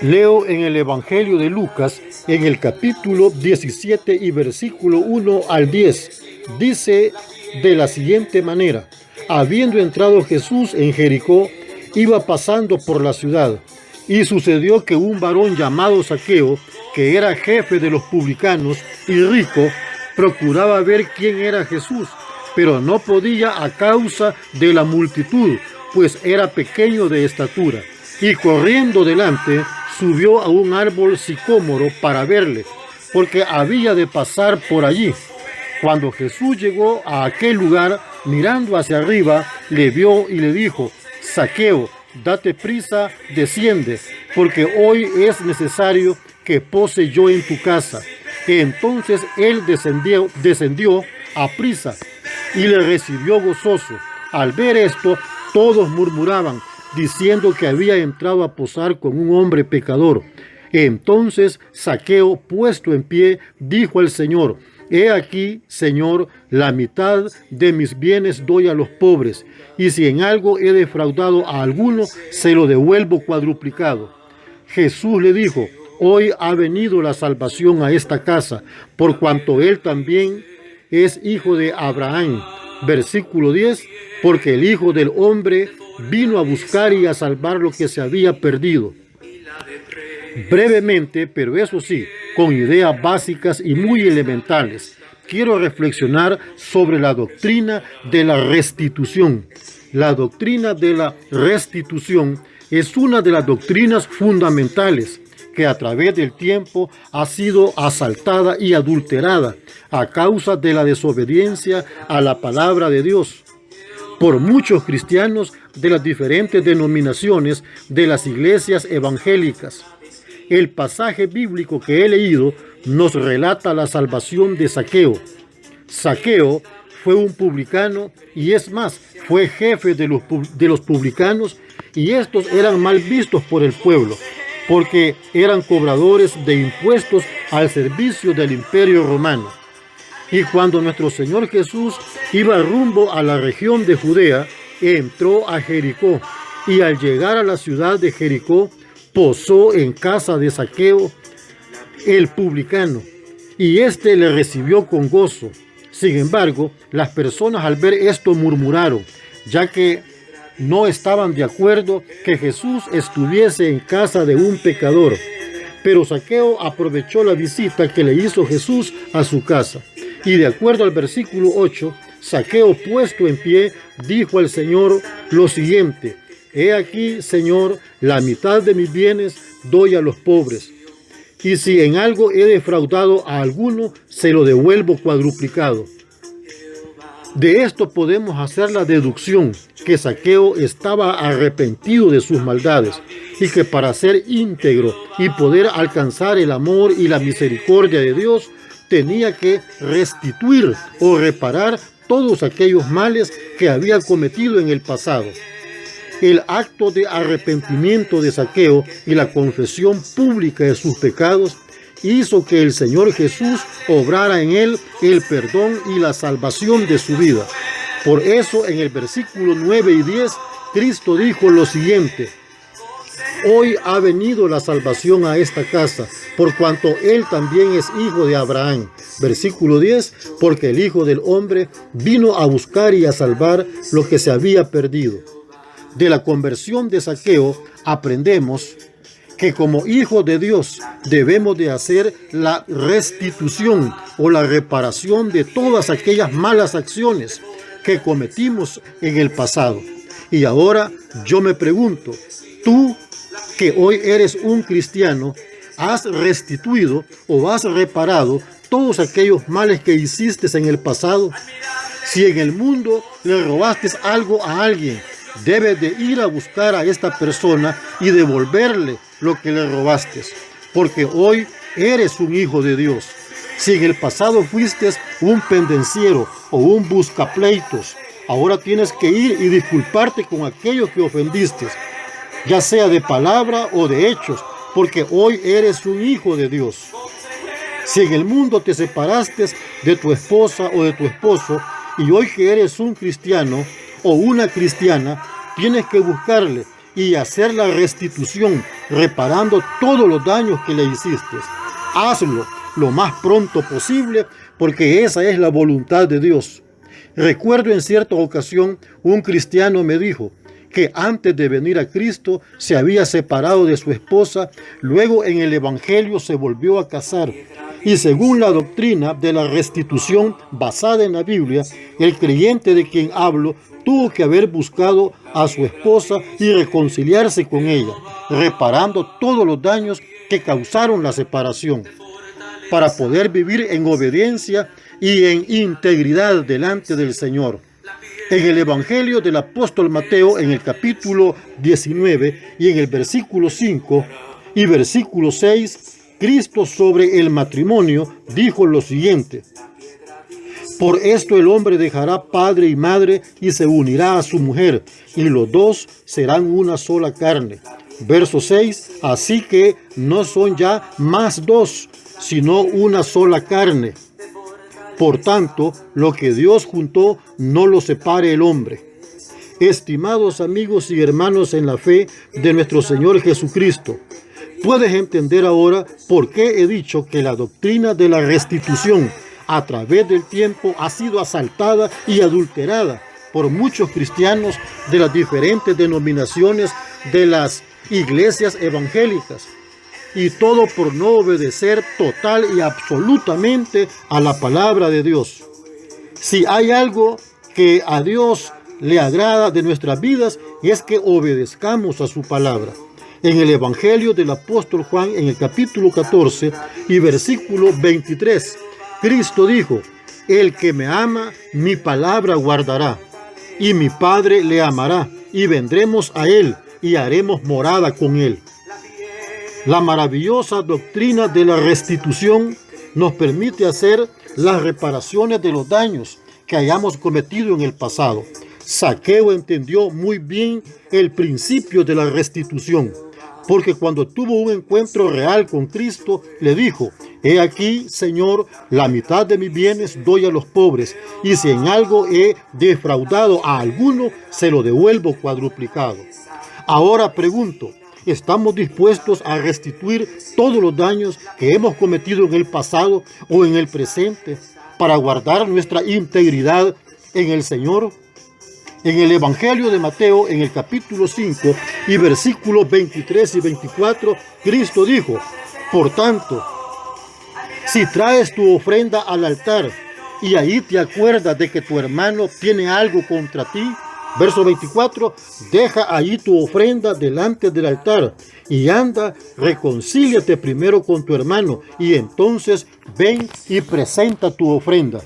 Leo en el Evangelio de Lucas, en el capítulo 17 y versículo 1 al 10. Dice de la siguiente manera: habiendo entrado Jesús en Jericó, iba pasando por la ciudad, y sucedió que un varón llamado Zaqueo, que era jefe de los publicanos y rico, procuraba ver quién era Jesús, pero no podía a causa de la multitud, pues era pequeño de estatura. Y corriendo delante, subió a un árbol sicómoro para verle, porque había de pasar por allí. Cuando Jesús llegó a aquel lugar, mirando hacia arriba, le vio y le dijo: Zaqueo, date prisa, desciende, porque hoy es necesario que pose yo en tu casa. Entonces él descendió a prisa y le recibió gozoso. Al ver esto, todos murmuraban, diciendo que había entrado a posar con un hombre pecador. Entonces Zaqueo, puesto en pie, dijo al Señor: He aquí, Señor, la mitad de mis bienes doy a los pobres, y si en algo he defraudado a alguno, se lo devuelvo cuadruplicado. Jesús le dijo: Hoy ha venido la salvación a esta casa, por cuanto él también es hijo de Abraham. Versículo 10, porque el Hijo del Hombre vino a buscar y a salvar lo que se había perdido. Brevemente, pero eso sí, con ideas básicas y muy elementales, quiero reflexionar sobre la doctrina de la restitución. La doctrina de la restitución es una de las doctrinas fundamentales que a través del tiempo ha sido asaltada y adulterada a causa de la desobediencia a la palabra de Dios por muchos cristianos de las diferentes denominaciones de las iglesias evangélicas. El pasaje bíblico que he leído nos relata la salvación de Zaqueo. Zaqueo fue un publicano y es más, fue jefe de los publicanos, y estos eran mal vistos por el pueblo porque eran cobradores de impuestos al servicio del Imperio Romano. Y cuando nuestro Señor Jesús iba rumbo a la región de Judea, entró a Jericó, y al llegar a la ciudad de Jericó, posó en casa de Zaqueo, el publicano, y éste le recibió con gozo. Sin embargo, las personas al ver esto murmuraron, ya que no estaban de acuerdo que Jesús estuviese en casa de un pecador. Pero Zaqueo aprovechó la visita que le hizo Jesús a su casa. Y de acuerdo al versículo 8, Zaqueo, puesto en pie, dijo al Señor lo siguiente: He aquí, Señor, la mitad de mis bienes doy a los pobres, y si en algo he defraudado a alguno, se lo devuelvo cuadruplicado. De esto podemos hacer la deducción que Zaqueo estaba arrepentido de sus maldades, y que para ser íntegro y poder alcanzar el amor y la misericordia de Dios, tenía que restituir o reparar todos aquellos males que había cometido en el pasado. El acto de arrepentimiento de Zaqueo y la confesión pública de sus pecados hizo que el Señor Jesús obrara en él el perdón y la salvación de su vida. Por eso, en el versículo 9 y 10, Cristo dijo lo siguiente: Hoy ha venido la salvación a esta casa, por cuanto él también es hijo de Abraham. Versículo 10, porque el Hijo del Hombre vino a buscar y a salvar lo que se había perdido. De la conversión de Zaqueo aprendemos que como hijos de Dios debemos de hacer la restitución o la reparación de todas aquellas malas acciones que cometimos en el pasado. Y ahora yo me pregunto, tú que hoy eres un cristiano, ¿has restituido o has reparado todos aquellos males que hiciste en el pasado? Si en el mundo le robaste algo a alguien, debes de ir a buscar a esta persona y devolverle lo que le robaste, porque hoy eres un hijo de Dios. Si en el pasado fuiste un pendenciero o un buscapleitos, ahora tienes que ir y disculparte con aquellos que ofendiste, ya sea de palabra o de hechos, porque hoy eres un hijo de Dios. Si en el mundo te separaste de tu esposa o de tu esposo, y hoy que eres un cristiano o una cristiana, tienes que buscarle y hacer la restitución, reparando todos los daños que le hiciste. Hazlo lo más pronto posible, porque esa es la voluntad de Dios. Recuerdo en cierta ocasión un cristiano me dijo que antes de venir a Cristo se había separado de su esposa, luego en el Evangelio se volvió a casar. Y según la doctrina de la restitución basada en la Biblia, el creyente de quien hablo tuvo que haber buscado a su esposa y reconciliarse con ella, reparando todos los daños que causaron la separación, para poder vivir en obediencia y en integridad delante del Señor. En el Evangelio del apóstol Mateo, en el capítulo 19 y en el versículo 5 y versículo 6, Cristo sobre el matrimonio dijo lo siguiente: por esto el hombre dejará padre y madre y se unirá a su mujer, y los dos serán una sola carne. Verso 6, así que no son ya más dos, sino una sola carne. Por tanto, lo que Dios juntó, no lo separe el hombre. Estimados amigos y hermanos en la fe de nuestro Señor Jesucristo, puedes entender ahora por qué he dicho que la doctrina de la restitución a través del tiempo ha sido asaltada y adulterada por muchos cristianos de las diferentes denominaciones de las iglesias evangélicas. Y todo por no obedecer total y absolutamente a la palabra de Dios. Si hay algo que a Dios le agrada de nuestras vidas, es que obedezcamos a su palabra. En el Evangelio del apóstol Juan, en el capítulo 14 y versículo 23, Cristo dijo: el que me ama, mi palabra guardará, y mi Padre le amará, y vendremos a él, y haremos morada con él. La maravillosa doctrina de la restitución nos permite hacer las reparaciones de los daños que hayamos cometido en el pasado. Zaqueo entendió muy bien el principio de la restitución, porque cuando tuvo un encuentro real con Cristo, le dijo: he aquí, Señor, la mitad de mis bienes doy a los pobres, y si en algo he defraudado a alguno, se lo devuelvo cuadruplicado. Ahora pregunto, ¿estamos dispuestos a restituir todos los daños que hemos cometido en el pasado o en el presente para guardar nuestra integridad en el Señor? En el Evangelio de Mateo, en el capítulo 5 y versículos 23 y 24, Cristo dijo: por tanto, si traes tu ofrenda al altar y ahí te acuerdas de que tu hermano tiene algo contra ti, verso 24, deja allí tu ofrenda delante del altar y anda, reconcíliate primero con tu hermano y entonces ven y presenta tu ofrenda.